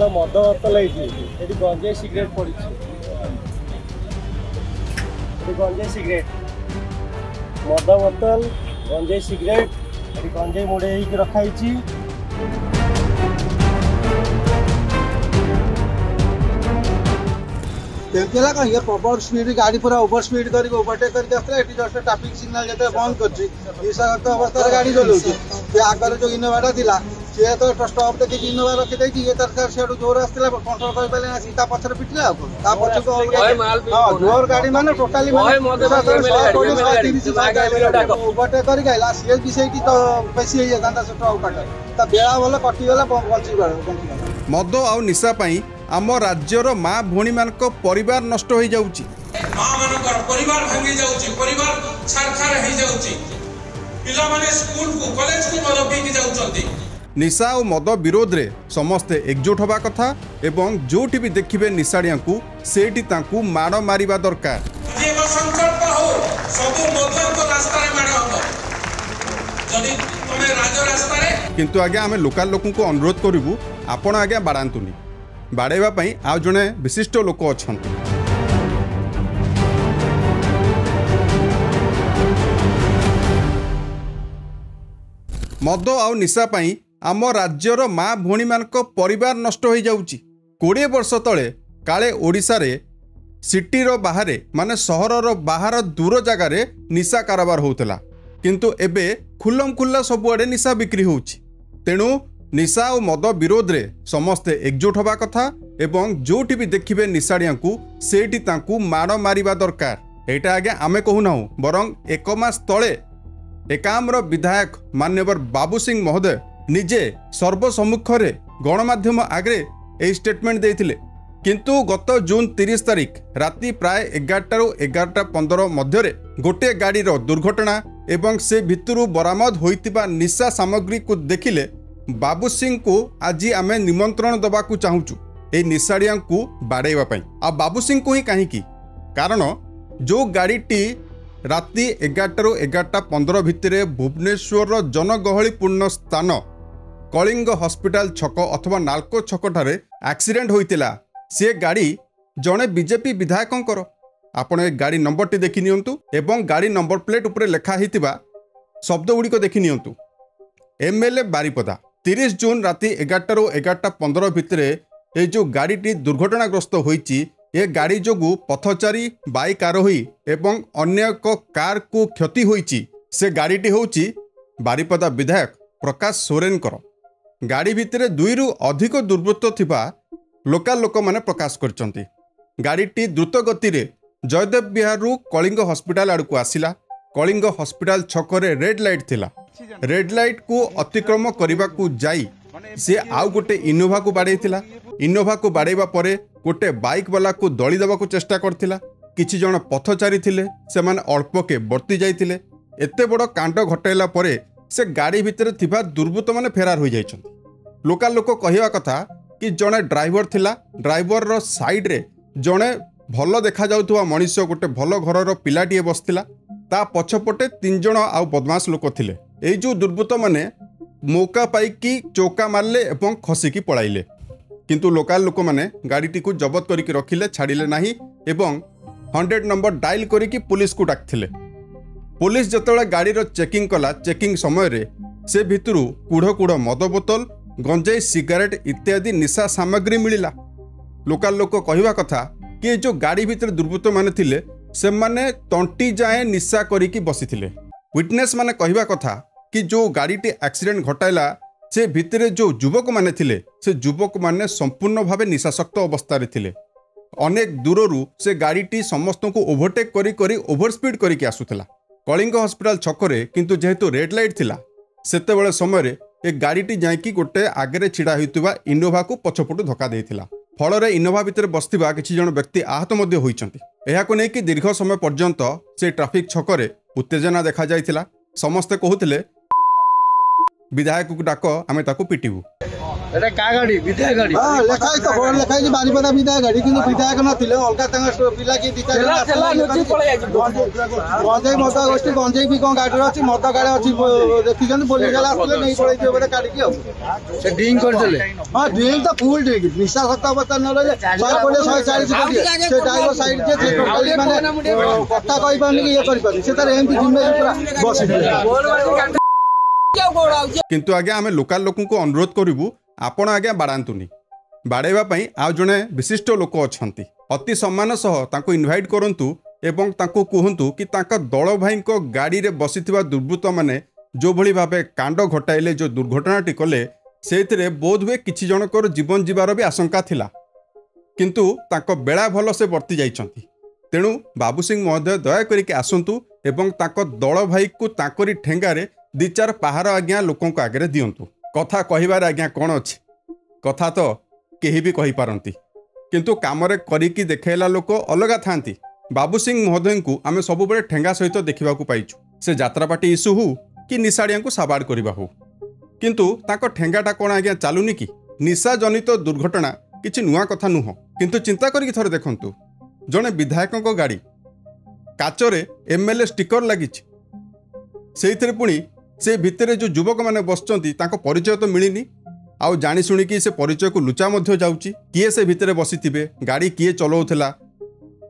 କେବଳ ମଦ ବୋତଲ ହେଇଛି, ଏଠି ଗଞ୍ଜେଇ ସିଗାରେଟ୍ ପଡ଼ିଛି, ଏଠି ଗଞ୍ଜେଇ ସିଗାରେଟ୍, ମଦ ବୋତଲ, ଗଞ୍ଜେଇ ସିଗାରେଟ୍, ଏଠି ଗଞ୍ଜେଇ ମୋଡ଼େଇ ହେଇକି ରଖାହେଇଛି। ये प्रबल स्पीड गाड़ी पूरा ओवर स्पीड करके ओवरटेक करके आसला एटी जस्ट ट्रैफिक सिग्नल जते बंद करछि निशागत अवस्था गाड़ी चलाउछि से आगर जो इनोवाटा थिला से तो स्टॉप देखि इनोवा रखि दै कि ये तरकार सेडू जोर आस्तिला कंट्रोल कर पाले ना सीता पछर पिटला ता पछ को हां जोर गाड़ी माने टोटली ओवरटेक करके आइला सीएस भी सेठी तो बेसी हे जांदा से ट्रक काटा ता बेला वाला कटि वाला बंची मद आ निशा पई आम राज्यर माँ भौणी मान परिवार नष्ट हो जाउची, माँ मानकर परिवार भांगी जाउची, परिवार छारखार हो जाउची, पिला माने स्कूल को कॉलेज को मद पीकी जाउचंती। निशा और मद विरोध रे समस्ते एकजुट होबा कथा एवं जोठी भी देखिबे निशाड़िया को सेठी तांकू माड़ मारिबा दरकार। जे संकल्प हो सब मद को रास्ता रे माड़ हो जदी तमे राज रास्ता रे किंतु आगे आमे लोकल लोक को अनुरोध करिवु आपण आगे बाड़ांतुनी बाड़ेवा पई आ जने विशिष्ट लोक अछंती। मद आ निशा पई आम राज्यर माँ भौणी मान परिवार नष्ट हो जाउची। 20 वर्ष तले काले ओडिशा रे सिटी रो बाहरे माने सहर रो बाहर दूर जगार निशा कारोबार होउतला, किंतु एबे खुल्लम खुल्ला सबुआडे निशा बिक्री होउची। तेणु निशा और मद विरोध रे समस्ते एकजुट होबा कथा एवं जोठी भी देखिबे निशाड़िया को सेठी तांकू माड़ मारिबा दरकार। एटा आगे आमे कहूना बरं एक मास तले एकाम्र विधायक मान्यवर बाबू सिंह महोदय निजे सर्वसम्मुख रे गणमाध्यम आगे ए स्टेटमेंट देइथिले, किंतु गत जून 30 तारिख राति प्राय 11 ରୁ 11:15 मध्य गोटे गाड़ी दुर्घटना एवं से भितरु बरामद होइतिबा निशा सामग्री को देखिले बाबू सिंह को आज आमे निमंत्रण दबाकू चाहूचु ए निशाड़िया को बाड़ेवा पई। आ बाबू सिंह को ही कहीं कारण जो गाड़ीटी राति 11 ରୁ 11:15 भितर भुवनेश्वर जनगहलीपूर्ण स्थान कलिंग हॉस्पिटल छक अथवा नाल्को छक ठारे एक्सीडेंट होइतिला। से गाड़ी जड़े बीजेपी विधायकंकर आपण ए गाड़ी नंबरटी देखि नियंतु एवं गाड़ी नंबर प्लेट उपरे लेखा हितिबा शब्द गुड़िक देखि नियंतु। एमएलए बारिपदा 30 जून राति 11 ରୁ 11:15 भितर ये जो गाड़ीटी दुर्घटनाग्रस्त होइची ये गाड़ी जोगु पथचारी बाइक आरोही एवं अन्य एक कार को क्षति होइची। से गाड़ीटी होउची बारिपदा विधायक प्रकाश सोरेनकर। गाड़ी भितर 2 ରୁ अधिक दुर्वृत्त थिबा लोकल लोक माने प्रकाश करचंती। गाड़ीटी द्रुत गति रे जयदेव विहार रु कलिंग हॉस्पिटल आड़ को आसिला। कलिंग हॉस्पिटल छकरे रेड लाइट थिला। रेड लाइट को अतिक्रम करने को जाई से आउ गोटे इनोभा को बाड़ेइथिला। इनोभा को बाड़ेबा परे गोटे बाइक वाला को दली देवा को चेष्टा करथिला। किछि जण पथचारी थिले से माने अल्प के बर्ती जाइथिले। एते बड़ कांड घटाइला परे से गाड़ी भितर थिबा दुर्बृत्त माने फेरार हो जाइछन्ति। लोकल लोक कहिवा कथा कि जणे ड्राइवर थिला, ड्राइवर रो साइड रे जणे भल देखा जाउथुवा मनुष्य गोटे भल घरर पिलाटीए बसथिला। ता पछपटे 3 जण आउ बदमाश लोक थिले। एई जो दुर्बृत्त माने मौका पाइकी चौका मारले एवं खसिकी पळाइले, किंतु लोकल लोक माने गाड़ीटी को जबत करिकी रखिले, छाड़िले नाही एवं 100 नंबर डायल करिकी पुलिस को डाकथिले। पुलिस जतबेला गाड़ीर चेकिंग कला, चेकिंग समय रे से भितरु कुढ़ कुढ़ मद बोतल, गंजाई, सिगारेट इत्यादि निशा सामग्री मिलिला। लोकल लोक कहिवा कथा कि जो गाड़ी भितर दुर्बृत्त माने थिले से माने तंटी जाए निशा करिकी बसिथिले। विटनेस माने कहिवा कथा कि जो गाड़ीटी एक्सीडेंट घटाइला से भितरे जो युवक माने थिले से युवक माने संपूर्ण भावे निशासक्त अवस्था रे थिले। अनेक दूररू से गाड़ीटी समस्त को ओवरटेक करी करी ओवर स्पीड करिकी आसुथिला। कलिंग हॉस्पिटल छकरे किंतु जेहेतु रेड लाइट थिला सेतेबेले समय ए गाड़ीटी जाइकी गोटे आगे छिड़ा होइतिबा इनोभा को पछपटु धक्का देइथिला। फल इनोभा भितर बसथिबा किछि जण व्यक्ति आहत मध्य होइचंती। एहाको नेकी दीर्घ समय पर्यंत से ट्रैफिक छकरे उत्तेजना देखा जाइथिला। समस्ते कहूथिले विधायक को डाक आमे ताको पिटिबू। এটা কা গাড়ি বিধায়ক গাড়ি হ্যাঁ লেখা তো বড় লেখা ହେଇଛି ବାରିପଦା ବିଧାୟକ ଗାଡି କିନ୍ତୁ ବିଧାୟକ ନଥିଲେ ଅଲଗା ତାଙ୍କ ପିଲା କିଏ ଦିଟା ଗଞ୍ଜେଇ ମଦ ଗୋଷ୍ଠୀ ଗଞ୍ଜେଇ ବି କଣ ଗାଡିରେ ଅଛି ମଦ ଗାଡି ଅଛି ଦେଖିଛନ୍ତି ପୋଲିସ ବାଲା ଆସିଥିଲେ ନେଇ ପଳେଇଥିବେ ବୋଧେ କାଢିକି ଆଉ ସେ ଡ୍ରିଙ୍କ କରିଥିଲେ ହଁ ଡ୍ରିଙ୍କ ତ ଫୁଲ ଡ୍ରିଙ୍କ ନିଶାସକ୍ତ ଅବସ୍ଥା ନ ରହିଲେ 120 140 ସେ ଡ୍ରାଇଭର ସାଇଡ୍ ଯେ ଟୋଟାଲି ମାନେ କଥା କହିପାରୁନି କି ଇଏ କରିପାରୁନି ସେ ତାର ଏମିତି ଜିମ୍ମେଦାରି ପୁରା ବସିଥିଲେ। କିନ୍ତୁ ଆଜ୍ଞା ଆମେ ଲୋକାଲ ଲୋକଙ୍କୁ ଅନୁରୋଧ କରିବୁ ଆପଣ ଆଜ୍ଞା ବାଡ଼ାନ୍ତୁନି ବାଡ଼େଇବା ପାଇଁ ଆଉ ଜଣେ ବିଶିଷ୍ଟ ଲୋକ ଅଛନ୍ତି ଅତି ସମ୍ମାନ ସହ ତାଙ୍କୁ ଇନଭାଇଟ୍ କରନ୍ତୁ ଏବଂ ତାଙ୍କୁ କୁହନ୍ତୁ କି ତାଙ୍କ ଦଳ ଭାଇଙ୍କ ଗାଡ଼ିରେ ବସିଥିବା ଦୁର୍ବୃତ୍ତମାନେ ଯେଉଁଭଳି ଭାବେ କାଣ୍ଡ ଘଟାଇଲେ ଯେଉଁ ଦୁର୍ଘଟଣାଟି କଲେ ସେଇଥିରେ ବୋଧହୁଏ କିଛି ଜଣଙ୍କର ଜୀବନ ଯିବାର ବି ଆଶଙ୍କା ଥିଲା କିନ୍ତୁ ତାଙ୍କ ବେଳା ଭଲ ସେ ବର୍ତ୍ତି ଯାଇଛନ୍ତି ତେଣୁ ବାବୁ ସିଂ ମହୋଦୟ ଦୟାକରିକି ଆସନ୍ତୁ ଏବଂ ତାଙ୍କ ଦଳ ଭାଇକୁ ତାଙ୍କରି ଠେଙ୍ଗାରେ 2-4 ପାହାର ଆଜ୍ଞା ଲୋକଙ୍କ ଆଗରେ ଦିଅନ୍ତୁ କଥା କହିବାରେ ଆଜ୍ଞା କ'ଣ ଅଛି କଥା ତ କେହି ବି କହିପାରନ୍ତି କିନ୍ତୁ କାମରେ କରିକି ଦେଖାଇଲା ଲୋକ ଅଲଗା ଥାଆନ୍ତି ବାବୁ ସିଂ ମହୋଦୟଙ୍କୁ ଆମେ ସବୁବେଳେ ଠେଙ୍ଗା ସହିତ ଦେଖିବାକୁ ପାଇଛୁ ସେ ଯାତ୍ରାପାଟି ଇସ୍ୟୁ ହଉ କି ନିଶାଡ଼ିଆଙ୍କୁ ସାବାଡ଼ କରିବା ହଉ କିନ୍ତୁ ତାଙ୍କ ଠେଙ୍ଗାଟା କ'ଣ ଆଜ୍ଞା ଚାଲୁନି କି ନିଶା ଜନିତ ଦୁର୍ଘଟଣା କିଛି ନୂଆ କଥା ନୁହଁ କିନ୍ତୁ ଚିନ୍ତା କରିକି ଥରେ ଦେଖନ୍ତୁ ଜଣେ ବିଧାୟକଙ୍କ ଗାଡ଼ି କାଚରେ MLA ଷ୍ଟିକର ଲାଗିଛି ସେଇଥିରେ ପୁଣି ସେ ଭିତରେ ଯେଉଁ ଯୁବକମାନେ ବସିଛନ୍ତି ତାଙ୍କ ପରିଚୟ ତ ମିଳିନି ଆଉ ଜାଣି ଶୁଣିକି ସେ ପରିଚୟକୁ ଲୁଚା ମଧ୍ୟ ଯାଉଛି କିଏ ସେ ଭିତରେ ବସିଥିବେ ଗାଡ଼ି କିଏ ଚଲାଉଥିଲା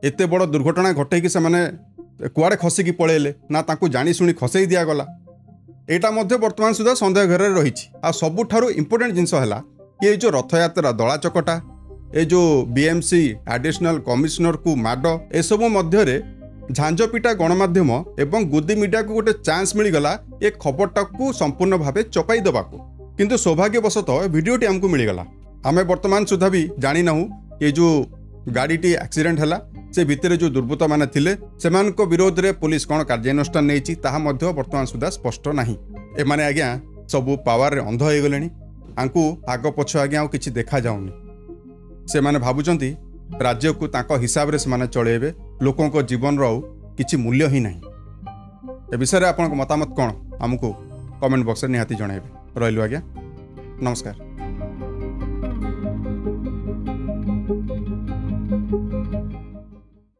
ଏତେ ବଡ଼ ଦୁର୍ଘଟଣା ଘଟେଇକି ସେମାନେ କୁଆଡ଼େ ଖସିକି ପଳେଇଲେ ନା ତାଙ୍କୁ ଜାଣି ଶୁଣି ଖସେଇ ଦିଆଗଲା ଏଇଟା ମଧ୍ୟ ବର୍ତ୍ତମାନ ସୁଦ୍ଧା ସନ୍ଦେହ ଘରରେ ରହିଛି ଆଉ ସବୁଠାରୁ ଇମ୍ପୋର୍ଟାଣ୍ଟ ଜିନିଷ ହେଲା କି ଏଇ ଯେଉଁ ରଥଯାତ୍ରା ଦଳା ଚକଟା ଏ ଯେଉଁ BMC ଆଡିସନାଲ କମିଶନରକୁ ମାଡ଼ ଏସବୁ ମଧ୍ୟରେ ଝାଞ୍ଜପିଟା ଗଣମାଧ୍ୟମ ଏବଂ ଗୁଦି ମିଡ଼ିଆକୁ ଗୋଟେ ଚାନ୍ସ ମିଳିଗଲା ଏ ଖବରଟାକୁ ସମ୍ପୂର୍ଣ୍ଣ ଭାବେ ଚପାଇ ଦେବାକୁ କିନ୍ତୁ ସୌଭାଗ୍ୟବଶତଃ ଭିଡ଼ିଓଟି ଆମକୁ ମିଳିଗଲା ଆମେ ବର୍ତ୍ତମାନ ସୁଦ୍ଧା ବି ଜାଣିନାହୁଁ ଏ ଯେଉଁ ଗାଡ଼ିଟି ଆକ୍ସିଡେଣ୍ଟ ହେଲା ସେ ଭିତରେ ଯେଉଁ ଦୁର୍ବୃତ୍ତମାନେ ଥିଲେ ସେମାନଙ୍କ ବିରୋଧରେ ପୁଲିସ କ'ଣ କାର୍ଯ୍ୟାନୁଷ୍ଠାନ ନେଇଛି ତାହା ମଧ୍ୟ ବର୍ତ୍ତମାନ ସୁଦ୍ଧା ସ୍ପଷ୍ଟ ନାହିଁ ଏମାନେ ଆଜ୍ଞା ସବୁ ପାୱାରରେ ଅନ୍ଧ ହୋଇଗଲେଣି ଆଙ୍କୁ ଆଗ ପଛ ଆଜ୍ଞା ଆଉ କିଛି ଦେଖାଯାଉନି ସେମାନେ ଭାବୁଛନ୍ତି राज्य तांको हिसाब रे से चलेबे लोकों जीवन रो किछि मूल्य ही नहीं ए विषय आपन मतामत कौन आमको कमेंट बॉक्स निहाती जणाइबे रहिलु आज्ञा नमस्कार।